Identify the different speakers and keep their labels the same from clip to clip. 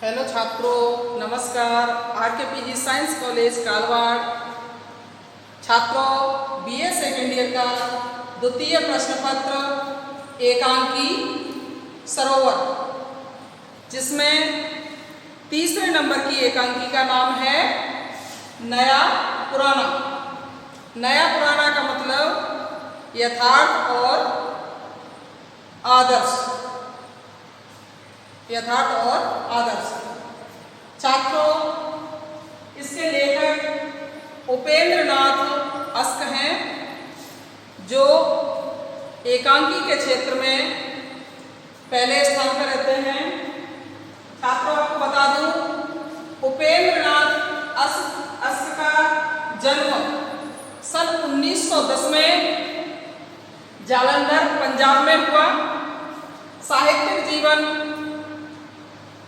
Speaker 1: Hello छात्रों, नमस्कार। आर.के.पी.जी. Science college Kalwar छात्रों बीए सेकेंड ईयर का द्वितीय प्रश्न पत्र एकांकी सरोवर, जिसमें तीसरे नंबर की एकांकी का नाम है नया पुराना। नया पुराना का मतलब यथार्थ और आदर्श। यथार्थ और आदर्श। छात्रों, इसके लेखक उपेंद्र नाथ अस्क हैं, जो एकांकी के क्षेत्र में पहले स्थान पर रहते हैं। छात्रों, आपको बता दूं, उपेंद्र नाथ अस्क का जन्म सन 1910 में जालंधर, पंजाब में हुआ। साहित्यिक जीवन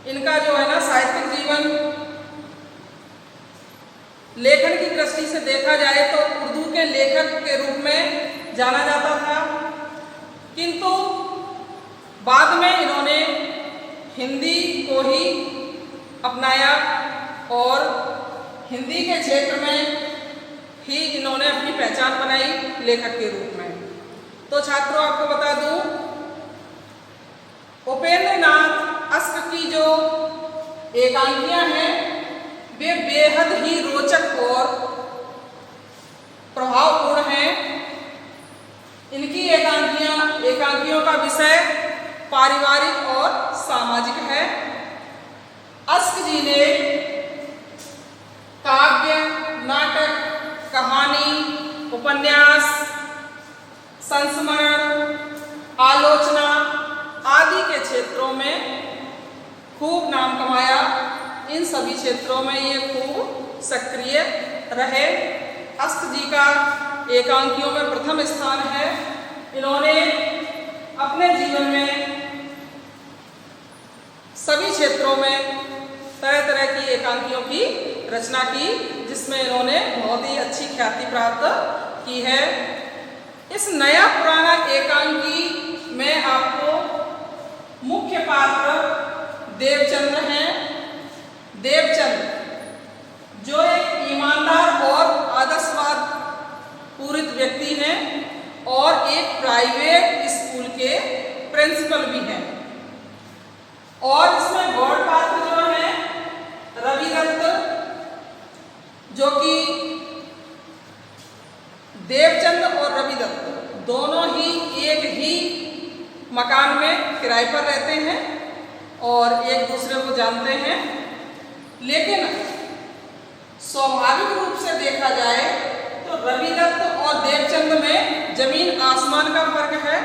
Speaker 1: इनका जो है ना, साहित्यिक जीवन लेखन की दृष्टि से देखा जाए तो उर्दू के लेखक के रूप में जाना जाता था, किंतु बाद में इन्होंने हिंदी को ही अपनाया और हिंदी के क्षेत्र में ही इन्होंने अपनी पहचान बनाई लेखक के रूप में। तो छात्रों, आपको बता दूं, उपेंद्र नाथ अस्क की जो एकांकियां हैं वे बेहद ही रोचक और प्रभावपूर्ण हैं। इनकी एकांकियों का विषय पारिवारिक और सामाजिक है। अस्क जी ने काव्य, नाटक, कहानी, उपन्यास, संस्मरण, आलोचना आदि के क्षेत्रों में खूब नाम कमाया। इन सभी क्षेत्रों में ये खूब सक्रिय रहे। अस्क जी का एकांकियों में प्रथम स्थान है। इन्होंने अपने जीवन में सभी क्षेत्रों में तरह तरह की एकांकियों की रचना की, जिसमें इन्होंने बहुत ही अच्छी ख्याति प्राप्त की है। इस नया पुराना एकांकी में आपको मुख्य पात्र देवचंद्र हैं। देवचंद्र जो एक ईमानदार और आदर्शवाद पूरित व्यक्ति हैं और एक प्राइवेट स्कूल के प्रिंसिपल भी हैं। और इसमें गौड़ पात्र जो है रविदत्त, जो कि देवचंद्र और रविदत्त दोनों ही एक ही मकान में किराए पर रहते हैं और एक दूसरे को जानते हैं, लेकिन स्वाभाविक रूप से देखा जाए तो रविदत्त और देवचंद में जमीन आसमान का फर्क है,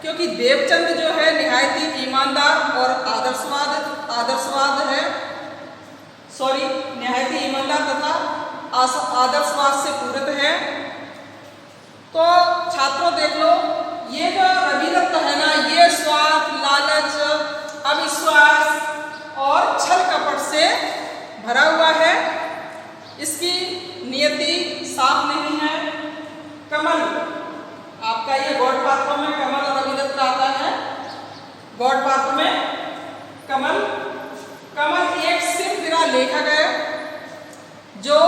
Speaker 1: क्योंकि देवचंद जो है निहायत ही ईमानदार और आदर्शवाद है, निहायत ही ईमानदार तथा आदर्शवाद से पूरित है। तो छात्रों देख लो, ये जो रविदत्त है ना, ये स्वार्थ, लालच, अविश्वास और छल कपट से भरा हुआ है। इसकी नियति साफ नहीं है। कमल, आपका ये गौड़ पात्रों में कमल और रविदत्त आता है। गौड़ पात्र में कमल एक सिरफिरा लेखक है, जो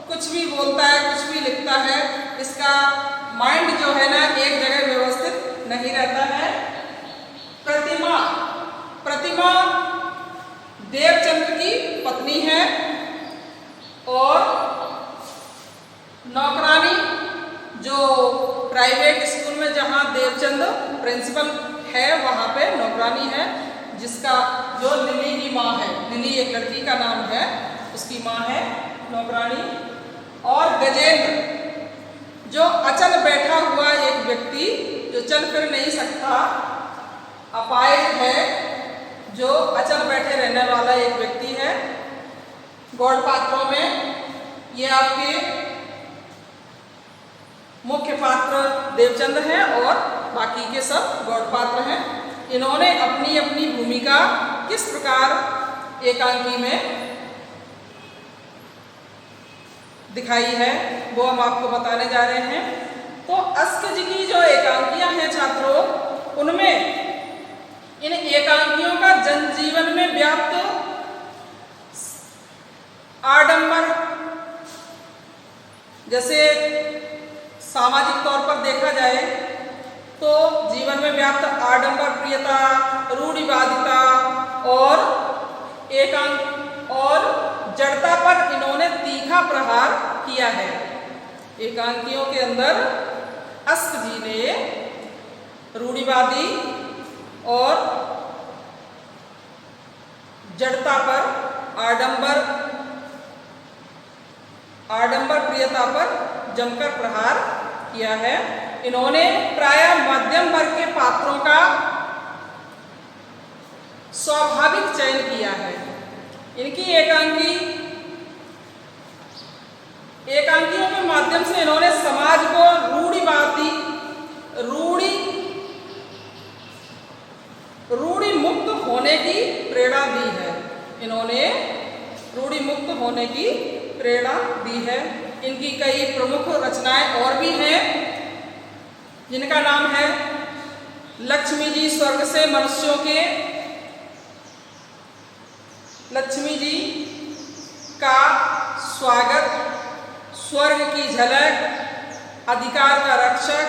Speaker 1: कुछ भी बोलता है, कुछ भी लिखता है, इसका माइंड जो है ना एक जगह व्यवस्थित नहीं रहता है। प्रतिमा देवचंद्र की पत्नी है और नौकरानी, जो प्राइवेट स्कूल में जहां देवचंद प्रिंसिपल है वहां पे नौकरानी है, जिसका जो लिली की माँ है, लिली एक लड़की का नाम है, उसकी माँ है नौकरानी। और गजेंद्र जो अचल बैठा हुआ एक व्यक्ति, जो चल फिर नहीं सकता, अपाहिज है, जो अचल बैठे रहने वाला एक व्यक्ति है। गौड़ पात्रों में ये आपके मुख्य पात्र देवचंद हैं और बाकी के सब गौड़ पात्र हैं। इन्होंने अपनी अपनी भूमिका किस प्रकार एकांकी में दिखाई है वो हम आपको बताने जा रहे हैं। तो अस्क जी की जो एकांकियां हैं छात्रों, उनमें इन एकांकियों का जनजीवन में व्याप्त जैसे सामाजिक तौर पर देखा जाए तो जीवन में व्याप्त आडंबर प्रियता, रूढ़िवादिता और एकांक और जड़ता पर इन्होंने तीखा प्रहार किया है। एकांकियों के अंदर अस्क जी ने रूढ़िवादी और जड़ता पर आडंबर प्रियता पर जमकर प्रहार किया है। इन्होंने प्रायः मध्यम वर्ग के पात्रों का स्वाभाविक चयन किया है। इनकी एकांकियों के माध्यम से इन्होंने समाज को रूढ़ि मुक्त होने की प्रेरणा दी है। इन्होंने रूढ़ि मुक्त होने की प्रेरणा दी है। इनकी कई प्रमुख रचनाएं और भी हैं, जिनका नाम है लक्ष्मी जी स्वर्ग से मनुष्यों के, लक्ष्मी जी का स्वागत, स्वर्ग की झलक, अधिकार का रक्षक,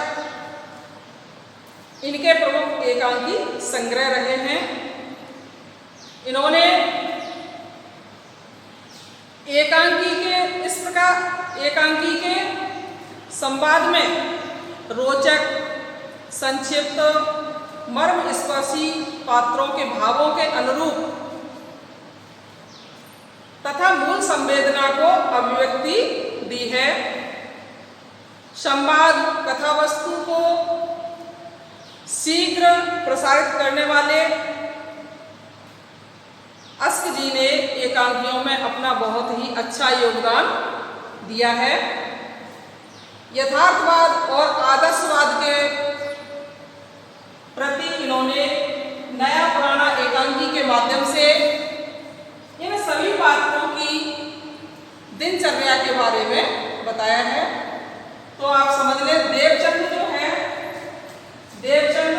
Speaker 1: इनके प्रमुख एकांकी संग्रह रहे हैं। इन्होंने एकांकी के संवाद में रोचक, संक्षिप्त, मर्मस्पर्शी पात्रों के भावों के अनुरूप तथा मूल संवेदना को अभिव्यक्ति दी है। संवाद कथा वस्तु को शीघ्र प्रसारित करने वाले अस्क जी ने एकांकियों में अपना बहुत ही अच्छा योगदान दिया है। यथार्थवाद और आदर्शवाद के प्रति इन्होंने नया पुराना एकांकी के माध्यम से इन सभी पात्रों की दिनचर्या के बारे में बताया है। तो आप समझ लें, देवचंद जो है, देवचंद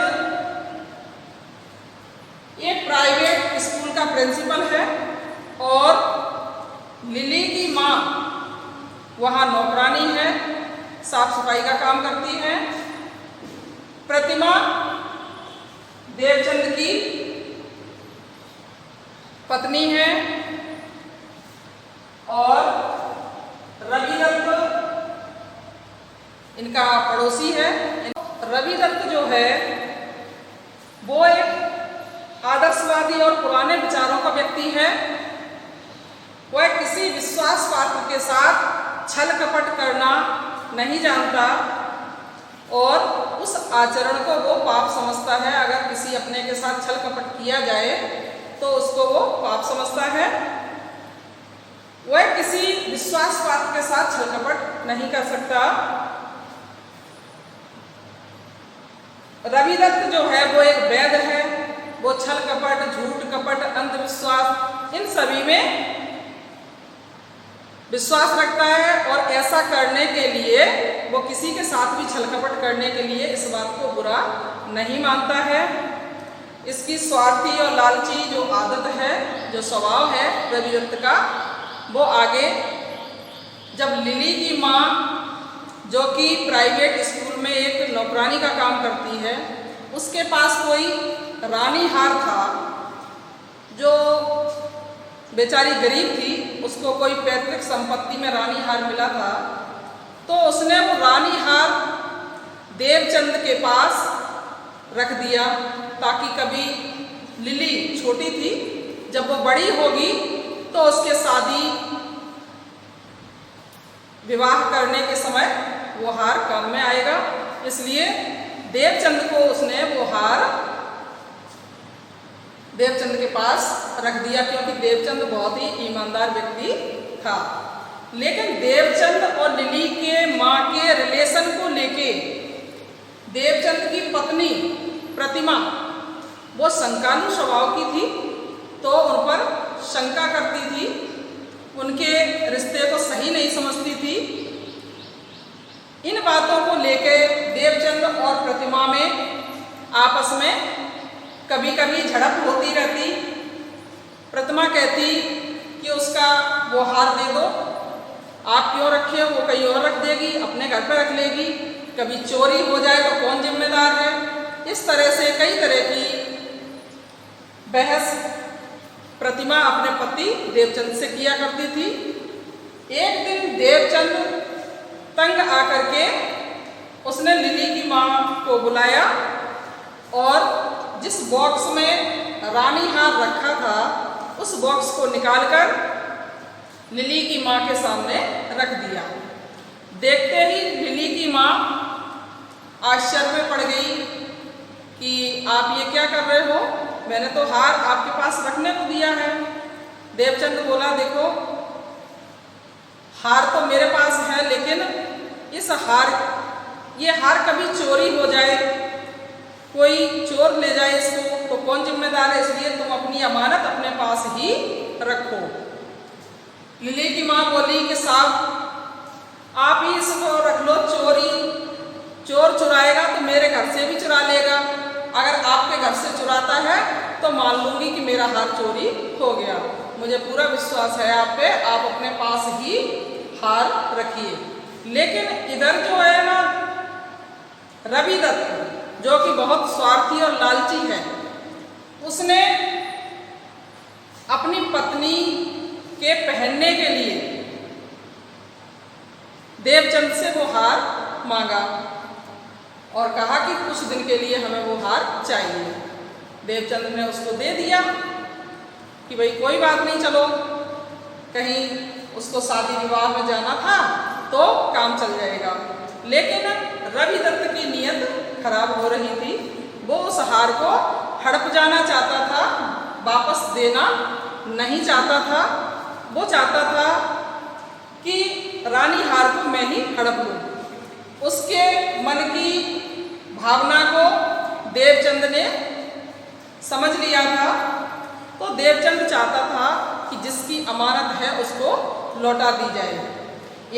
Speaker 1: एक प्राइवेट स्कूल का प्रिंसिपल है और लिली की माँ वहाँ नौकरानी है, साफ सफाई का काम करती है। प्रतिमा देवचंद की पत्नी है और रवि दत्त इनका पड़ोसी है। रवि दत्त जो है वो एक आदर्शवादी और पुराने विचारों का व्यक्ति है। वह किसी विश्वास पात्र के साथ छल कपट करना नहीं जानता और उस आचरण को वो पाप समझता है। अगर किसी अपने के साथ छल कपट किया जाए तो उसको वो पाप समझता है। वह किसी विश्वास पात्र के साथ छल कपट नहीं कर सकता। रवि दत्त जो है वो एक वैद्य है। वो छल कपट, झूठ कपट, अंधविश्वास, इन सभी में विश्वास रखता है और ऐसा करने के लिए वो किसी के साथ भी छल कपट करने के लिए इस बात को बुरा नहीं मानता है। इसकी स्वार्थी और लालची जो आदत है, जो स्वभाव है रवि दत्त का, वो आगे जब लिली की माँ जो कि प्राइवेट स्कूल में एक नौकरानी का काम करती है, उसके पास कोई रानी हार था, जो बेचारी गरीब थी, उसको कोई पैतृक संपत्ति में रानी हार मिला था, तो उसने वो रानी हार देवचंद के पास रख दिया ताकि कभी, लिली छोटी थी, जब वो बड़ी होगी तो उसके शादी विवाह करने के समय वो हार काम में आएगा। इसलिए देवचंद को उसने वो हार देवचंद के पास रख दिया, क्योंकि देवचंद बहुत ही ईमानदार व्यक्ति था। लेकिन देवचंद और लिली के माँ के रिलेशन को लेके देवचंद की पत्नी प्रतिमा वो शंकालु स्वभाव की थी, तो उन पर शंका करती थी, उनके रिश्ते को सही नहीं समझती थी। इन बातों को लेके देवचंद और प्रतिमा में आपस में कभी कभी झड़प होती रहती। प्रतिमा कहती कि उसका वो हार दे दो आप क्यों रखे हो, वो कहीं और रख देगी, अपने घर पे रख लेगी, कभी चोरी हो जाए तो कौन जिम्मेदार है। इस तरह से कई तरह की बहस प्रतिमा अपने पति देवचंद से किया करती थी। एक दिन देवचंद तंग आकर के उसने लिली की माँ को बुलाया और जिस बॉक्स में रानी हार रखा था उस बॉक्स को निकालकर लिली की माँ के सामने रख दिया। देखते ही लिली की माँ आश्चर्य में पड़ गई कि आप ये क्या कर रहे हो, मैंने तो हार आपके पास रखने को दिया है। देवचंद बोला, देखो हार तो मेरे पास है, लेकिन ये हार कभी चोरी हो जाए, कोई चोर ले जाए इसको तो कौन जिम्मेदार है, इसलिए तुम अपनी अमानत अपने पास ही रखो। लिली की माँ बोली कि साहब आप ही इसको रख लो, चोर चुराएगा तो मेरे घर से भी चुरा लेगा, अगर आपके घर से चुराता है तो मान लूंगी कि मेरा हार चोरी हो गया। मुझे पूरा विश्वास है आप पे, आप अपने पास ही हार रखिए। लेकिन इधर जो है ना रवि दत्त जो कि बहुत स्वार्थी और लालची है, उसने अपनी पत्नी के पहनने के लिए देवचंद से वो हार मांगा और कहा कि कुछ दिन के लिए हमें वो हार चाहिए। देवचंद ने उसको दे दिया कि भाई कोई बात नहीं, चलो कहीं उसको शादी विवाह में जाना था तो काम चल जाएगा। लेकिन रवि दत्त की नीयत खराब हो रही थी, वो उस हार को हड़प जाना चाहता था, वापस देना नहीं चाहता था। वो चाहता था कि रानी हार को मैं ही हड़प लूँ। उसके मन की भावना को देवचंद ने समझ लिया था, तो देवचंद चाहता था कि जिसकी अमानत है उसको लौटा दी जाए।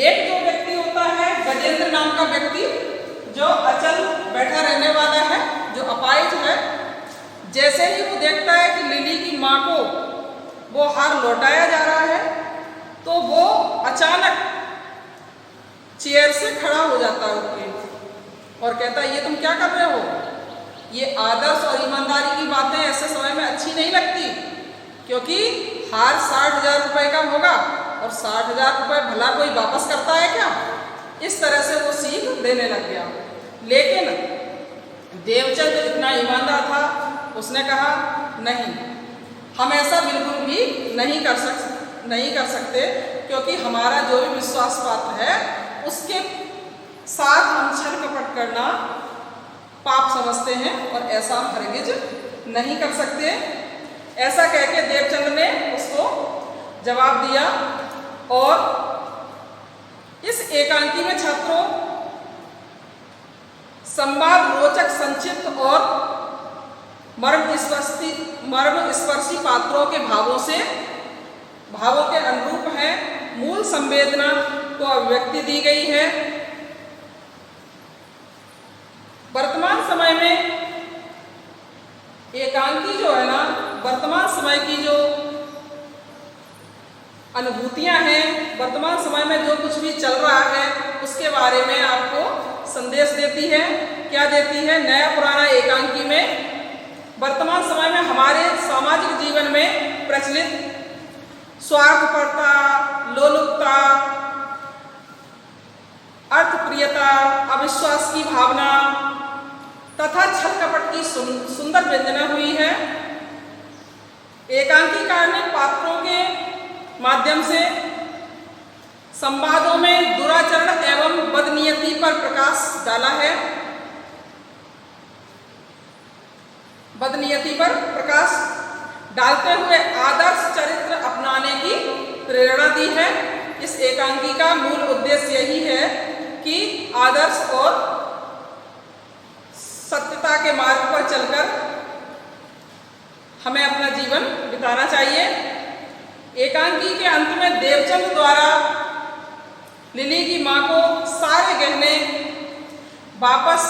Speaker 1: एक जो व्यक्ति होता है गजेंद्र नाम का व्यक्ति, जो अचल बैठा रहने वाला है, जो अपाहिज है, जैसे ही वो देखता है कि लिली की माँ को वो हार लौटाया जा रहा है तो वो अचानक चेयर से खड़ा हो जाता है उठ के और कहता है, ये तुम क्या कर रहे हो, ये आदर्श और ईमानदारी की बातें ऐसे समय में अच्छी नहीं लगती, क्योंकि हार 60,000 रुपये का होगा और 60,000 रुपये भला कोई वापस करता है क्या। इस तरह से वो सीख देने लग गया। लेकिन देवचंद इतना ईमानदार था, उसने कहा नहीं, हम ऐसा बिल्कुल भी नहीं कर सकते, क्योंकि हमारा जो भी विश्वास पात्र है उसके साथ हम छल कपट करना पाप समझते हैं और ऐसा हम हरगिज नहीं कर सकते। ऐसा कह के देवचंद ने उसको जवाब दिया। और इस एकांकी में छात्रों संवाद रोचक, संक्षिप्त और मर्मस्पर्शी पात्रों के भावों के अनुरूप है। मूल संवेदना को अभिव्यक्ति दी गई है। वर्तमान समय में एकांकी जो है ना, वर्तमान समय की जो अनुभूतियां हैं, वर्तमान समय में जो कुछ भी चल रहा है उसके बारे में आपको संदेश देती है। क्या देती है? नया पुराना एकांकी में वर्तमान समय में हमारे सामाजिक जीवन में प्रचलित स्वार्थपरता, लोलुपता, अर्थप्रियता, अविश्वास की भावना तथा छल कपट की सुंदर व्यंजना हुई है। एकांकीकार ने पात्रों के माध्यम से संवादों में दुराचरण एवं बदनीयति पर प्रकाश डाला है। बदनीयति पर प्रकाश डालते हुए आदर्श चरित्र अपनाने की प्रेरणा दी है। इस एकांकी का मूल उद्देश्य यही है कि आदर्श और सत्यता के मार्ग पर चलकर हमें अपना जीवन बिताना चाहिए। एकांकी के अंत में देवचंद द्वारा लिली की माँ को सारे गहने वापस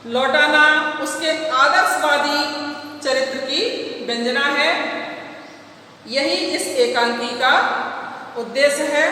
Speaker 1: लौटाना उसके आदर्शवादी चरित्र की व्यंजना है। यही इस एकांकी का उद्देश्य है।